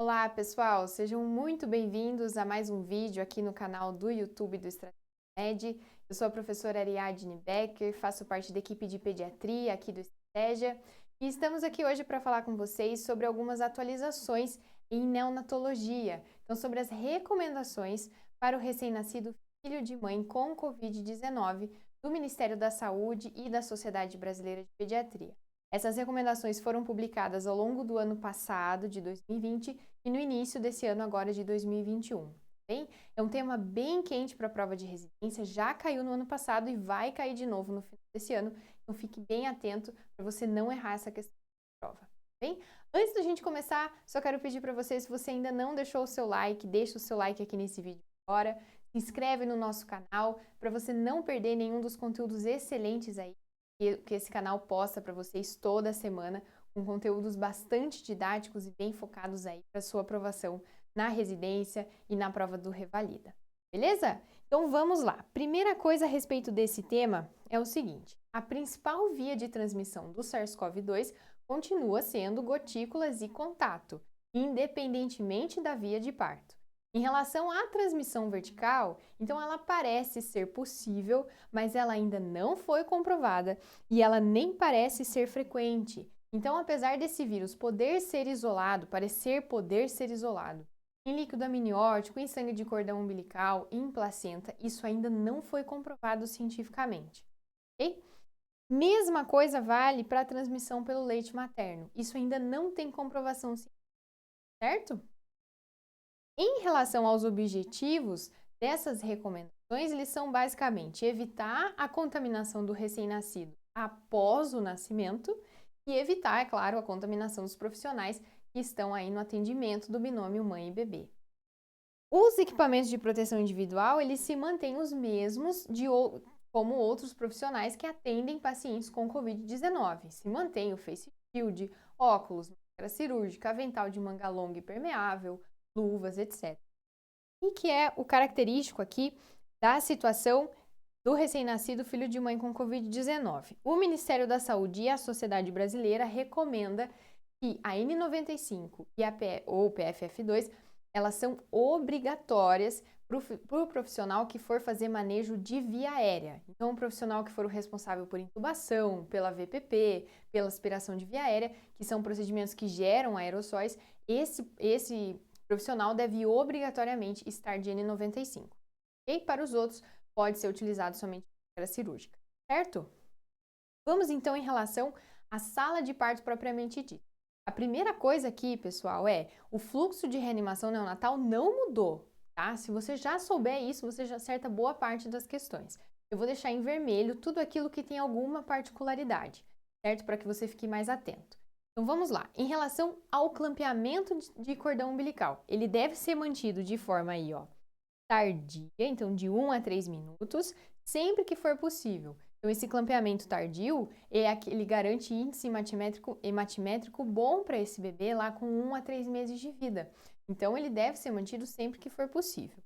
Olá, pessoal! Sejam muito bem-vindos a mais um vídeo aqui no canal do YouTube do Estratégia Med. Eu sou a professora Ariadne Becker, faço parte da equipe de pediatria aqui do Estratégia e estamos aqui hoje para falar com vocês sobre algumas atualizações em neonatologia, então sobre as recomendações para o recém-nascido filho de mãe com Covid-19 do Ministério da Saúde e da Sociedade Brasileira de Pediatria. Essas recomendações foram publicadas ao longo do ano passado, de 2020, e no início desse ano agora de 2021. Bem? É um tema bem quente para a prova de residência, já caiu no ano passado e vai cair de novo no final desse ano, então fique bem atento para você não errar essa questão da prova. Bem? Antes da gente começar, só quero pedir para você, se você ainda não deixou o seu like, deixa o seu like aqui nesse vídeo agora, se inscreve no nosso canal para você não perder nenhum dos conteúdos excelentes aí que esse canal posta para vocês toda semana, com conteúdos bastante didáticos e bem focados aí para sua aprovação na residência e na prova do Revalida. Beleza? Então vamos lá. Primeira coisa a respeito desse tema é o seguinte: a principal via de transmissão do SARS-CoV-2 continua sendo gotículas e contato, independentemente da via de parto. Em relação à transmissão vertical, então ela parece ser possível, mas ela ainda não foi comprovada e ela nem parece ser frequente. Então, apesar desse vírus parecer poder ser isolado, em líquido amniótico, em sangue de cordão umbilical, em placenta, isso ainda não foi comprovado cientificamente. Ok? Mesma coisa vale para a transmissão pelo leite materno. Isso ainda não tem comprovação científica, certo? Em relação aos objetivos dessas recomendações, eles são basicamente evitar a contaminação do recém-nascido após o nascimento e evitar, é claro, a contaminação dos profissionais que estão aí no atendimento do binômio mãe e bebê. Os equipamentos de proteção individual, eles se mantêm os mesmos como outros profissionais que atendem pacientes com Covid-19. Se mantém o face shield, óculos, máscara cirúrgica, avental de manga longa e permeável, luvas, etc. E que é o característico aqui da situação do recém-nascido filho de mãe com Covid-19. O Ministério da Saúde e a Sociedade Brasileira recomenda que a N95 e ou PFF2, elas são obrigatórias para o profissional que for fazer manejo de via aérea. Então, o profissional que for o responsável por intubação, pela VPP, pela aspiração de via aérea, que são procedimentos que geram aerossóis, esse profissional deve obrigatoriamente estar de N95. E para os outros, pode ser utilizado somente para cirúrgica, certo? Vamos então em relação à sala de parto propriamente dita. A primeira coisa aqui, pessoal, é o fluxo de reanimação neonatal não mudou, tá? Se você já souber isso, você já acerta boa parte das questões. Eu vou deixar em vermelho tudo aquilo que tem alguma particularidade, certo? Para que você fique mais atento. Então vamos lá. Em relação ao clampeamento de cordão umbilical, ele deve ser mantido de forma aí, ó, tardia, então de 1 a 3 minutos, sempre que for possível. Então esse clampeamento tardio ele garante índice hematimétrico bom para esse bebê lá com 1 a 3 meses de vida. Então ele deve ser mantido sempre que for possível.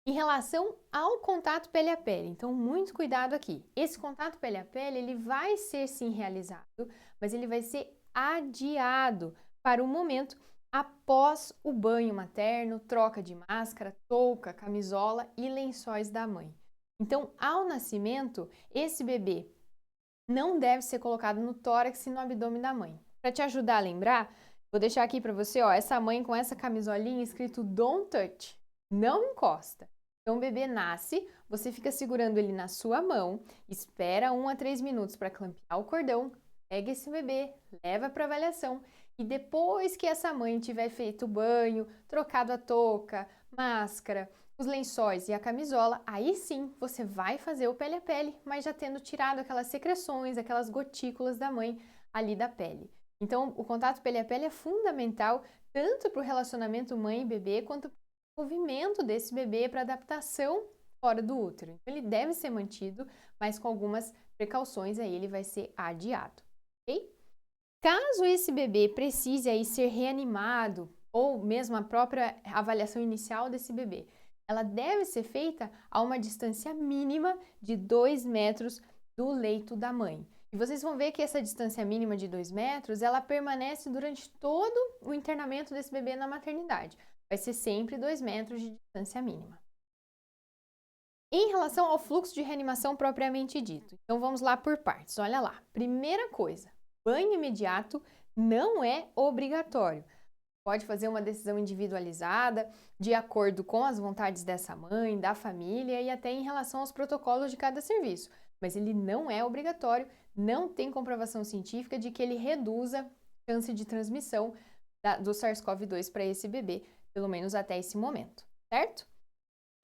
Em relação ao contato pele a pele, então muito cuidado aqui. Esse contato pele a pele, ele vai ser sim realizado, mas ele vai ser adiado para o momento após o banho materno, troca de máscara, touca, camisola e lençóis da mãe. Então, ao nascimento, esse bebê não deve ser colocado no tórax e no abdômen da mãe. Para te ajudar a lembrar, vou deixar aqui para você, ó, essa mãe com essa camisolinha escrito Don't touch, não encosta. Então, o bebê nasce, você fica segurando ele na sua mão, espera 1 a 3 minutos para clampear o cordão, pega esse bebê, leva para avaliação e depois que essa mãe tiver feito o banho, trocado a touca, máscara, os lençóis e a camisola, aí sim você vai fazer o pele a pele, mas já tendo tirado aquelas secreções, aquelas gotículas da mãe ali da pele. Então, o contato pele a pele é fundamental tanto para o relacionamento mãe e bebê, quanto para o desenvolvimento desse bebê para adaptação fora do útero. Então, ele deve ser mantido, mas com algumas precauções aí ele vai ser adiado, ok? Caso esse bebê precise aí ser reanimado, ou mesmo a própria avaliação inicial desse bebê, ela deve ser feita a uma distância mínima de 2 metros do leito da mãe. E vocês vão ver que essa distância mínima de 2 metros, ela permanece durante todo o internamento desse bebê na maternidade. Vai ser sempre 2 metros de distância mínima. Em relação ao fluxo de reanimação propriamente dito, então vamos lá por partes. Olha lá, primeira coisa, banho imediato não é obrigatório. Pode fazer uma decisão individualizada, de acordo com as vontades dessa mãe, da família e até em relação aos protocolos de cada serviço. Mas ele não é obrigatório, não tem comprovação científica de que ele reduza a chance de transmissão do SARS-CoV-2 para esse bebê, pelo menos até esse momento, certo?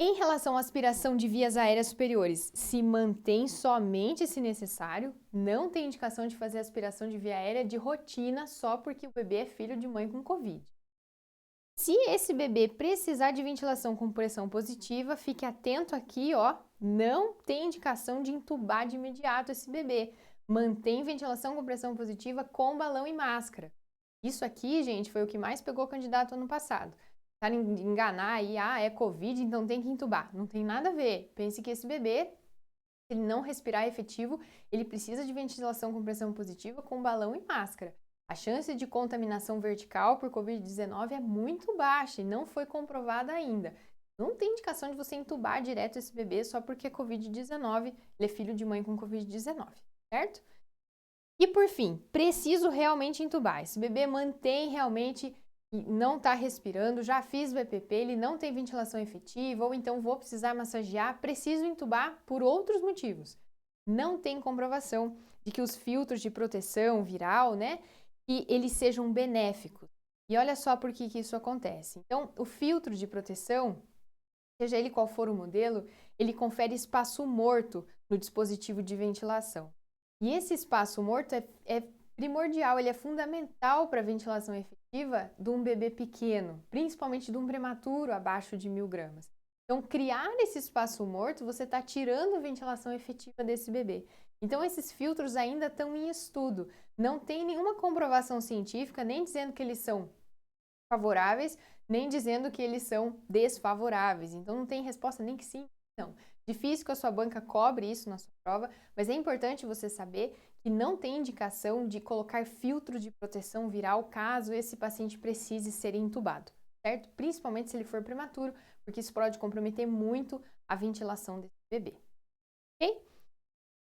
Em relação à aspiração de vias aéreas superiores, se mantém somente se necessário, não tem indicação de fazer aspiração de via aérea de rotina só porque o bebê é filho de mãe com Covid. Se esse bebê precisar de ventilação com pressão positiva, fique atento aqui, ó, não tem indicação de intubar de imediato esse bebê. Mantém ventilação com pressão positiva com balão e máscara. Isso aqui, gente, foi o que mais pegou o candidato ano passado. Para enganar aí, é Covid, então tem que intubar. Não tem nada a ver. Pense que esse bebê, se ele não respirar efetivo, ele precisa de ventilação com pressão positiva com balão e máscara. A chance de contaminação vertical por Covid-19 é muito baixa e não foi comprovada ainda. Não tem indicação de você intubar direto esse bebê só porque é Covid-19, ele é filho de mãe com Covid-19, certo? E por fim, preciso realmente intubar. Esse bebê mantém realmente, não está respirando, já fiz o EPP, ele não tem ventilação efetiva, ou então vou precisar massagear, preciso intubar por outros motivos. Não tem comprovação de que os filtros de proteção viral, né, que eles sejam benéficos. E olha só por que isso acontece. Então, o filtro de proteção, seja ele qual for o modelo, ele confere espaço morto no dispositivo de ventilação. E esse espaço morto é primordial, ele é fundamental para a ventilação efetiva de um bebê pequeno, principalmente de um prematuro abaixo de 1.000 gramas. Então, criar esse espaço morto, você está tirando a ventilação efetiva desse bebê. Então, esses filtros ainda estão em estudo. Não tem nenhuma comprovação científica, nem dizendo que eles são favoráveis, nem dizendo que eles são desfavoráveis. Então, não tem resposta nem que sim, não. Difícil que a sua banca cobre isso na sua prova, mas é importante você saber que não tem indicação de colocar filtro de proteção viral caso esse paciente precise ser entubado, certo? Principalmente se ele for prematuro, porque isso pode comprometer muito a ventilação desse bebê, ok?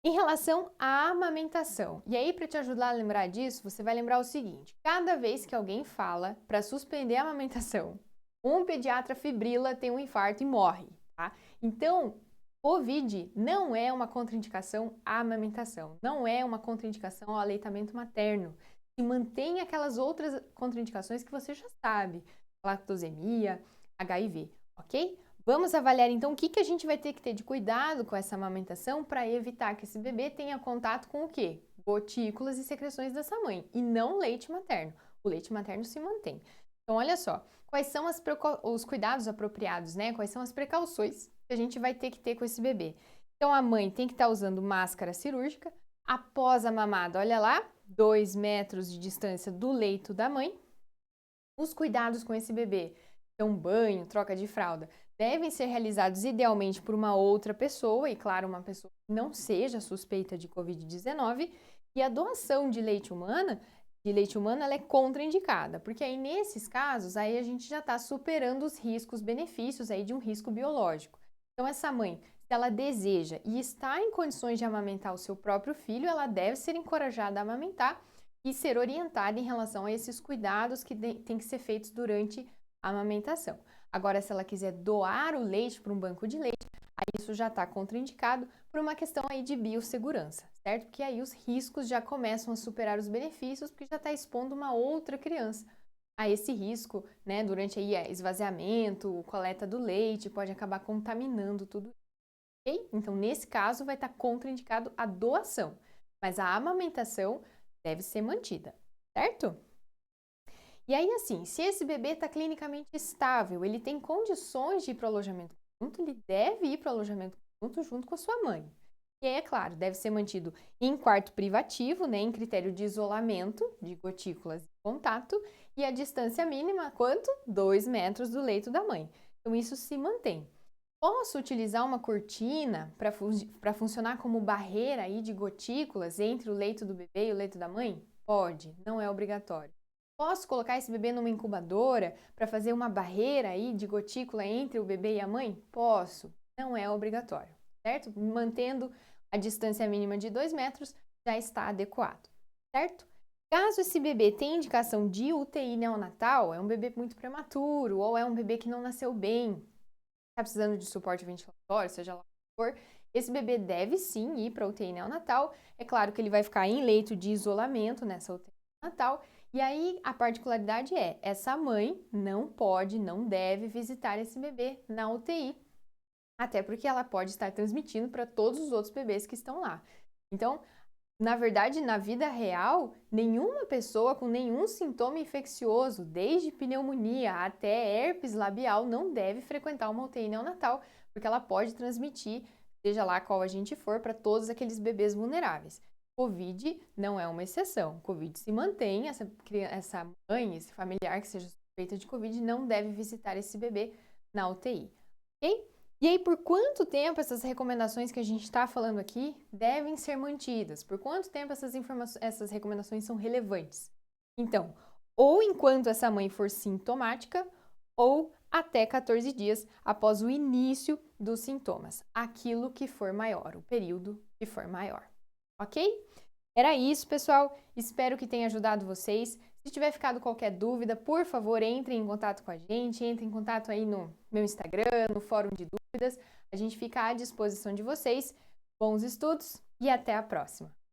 Em relação à amamentação, e aí para te ajudar a lembrar disso, você vai lembrar o seguinte, cada vez que alguém fala para suspender a amamentação, um pediatra fibrila, tem um infarto e morre, tá? Então, Covid não é uma contraindicação à amamentação, não é uma contraindicação ao aleitamento materno. E mantém aquelas outras contraindicações que você já sabe, lactosemia, HIV, ok? Vamos avaliar então o que a gente vai ter que ter de cuidado com essa amamentação para evitar que esse bebê tenha contato com o quê? Gotículas e secreções dessa mãe, e não leite materno. O leite materno se mantém. Então, olha só, quais são os cuidados apropriados, né? Quais são as precauções que a gente vai ter que ter com esse bebê. Então, a mãe tem que estar usando máscara cirúrgica após a mamada. Olha lá, 2 metros de distância do leito da mãe. Os cuidados com esse bebê, então banho, troca de fralda, devem ser realizados idealmente por uma outra pessoa, e claro, uma pessoa que não seja suspeita de Covid-19, e a doação de leite humano ela é contraindicada, porque aí nesses casos, aí a gente já está superando os riscos, benefícios aí de um risco biológico. Então, essa mãe, se ela deseja e está em condições de amamentar o seu próprio filho, ela deve ser encorajada a amamentar e ser orientada em relação a esses cuidados que têm que ser feitos durante a amamentação. Agora, se ela quiser doar o leite para um banco de leite, aí isso já está contraindicado por uma questão aí de biossegurança, certo? Porque aí os riscos já começam a superar os benefícios, porque já está expondo uma outra criança a esse risco, né? Durante aí esvaziamento, coleta do leite, pode acabar contaminando tudo, ok? Então, nesse caso, vai estar contraindicado a doação, mas a amamentação deve ser mantida, certo? E aí, assim, se esse bebê está clinicamente estável, ele tem condições de ir para o alojamento conjunto, ele deve ir para o alojamento conjunto junto com a sua mãe. E aí, é claro, deve ser mantido em quarto privativo, né, em critério de isolamento de gotículas e contato, e a distância mínima, quanto? 2 metros do leito da mãe. Então, isso se mantém. Posso utilizar uma cortina para funcionar como barreira aí de gotículas entre o leito do bebê e o leito da mãe? Pode, não é obrigatório. Posso colocar esse bebê numa incubadora para fazer uma barreira aí de gotícula entre o bebê e a mãe? Posso, não é obrigatório, certo? Mantendo a distância mínima de 2 metros já está adequado, certo? Caso esse bebê tenha indicação de UTI neonatal, é um bebê muito prematuro ou é um bebê que não nasceu bem, está precisando de suporte ventilatório, seja lá o que for, esse bebê deve sim ir para a UTI neonatal. É claro que ele vai ficar em leito de isolamento nessa UTI neonatal. E aí a particularidade é, essa mãe não pode, não deve visitar esse bebê na UTI, até porque ela pode estar transmitindo para todos os outros bebês que estão lá. Então, na verdade, na vida real, nenhuma pessoa com nenhum sintoma infeccioso, desde pneumonia até herpes labial, não deve frequentar uma UTI neonatal, porque ela pode transmitir, seja lá qual agente for, para todos aqueles bebês vulneráveis. Covid não é uma exceção. Covid se mantém, essa mãe, esse familiar que seja suspeita de Covid não deve visitar esse bebê na UTI, ok? E aí, por quanto tempo essas recomendações que a gente está falando aqui devem ser mantidas? Por quanto tempo essas recomendações são relevantes? Então, ou enquanto essa mãe for sintomática, ou até 14 dias após o início dos sintomas, aquilo que for maior, o período que for maior, ok? Era isso, pessoal. Espero que tenha ajudado vocês. Se tiver ficado qualquer dúvida, por favor, entre em contato com a gente, entre em contato aí no meu Instagram, no fórum de dúvidas. A gente fica à disposição de vocês. Bons estudos e até a próxima!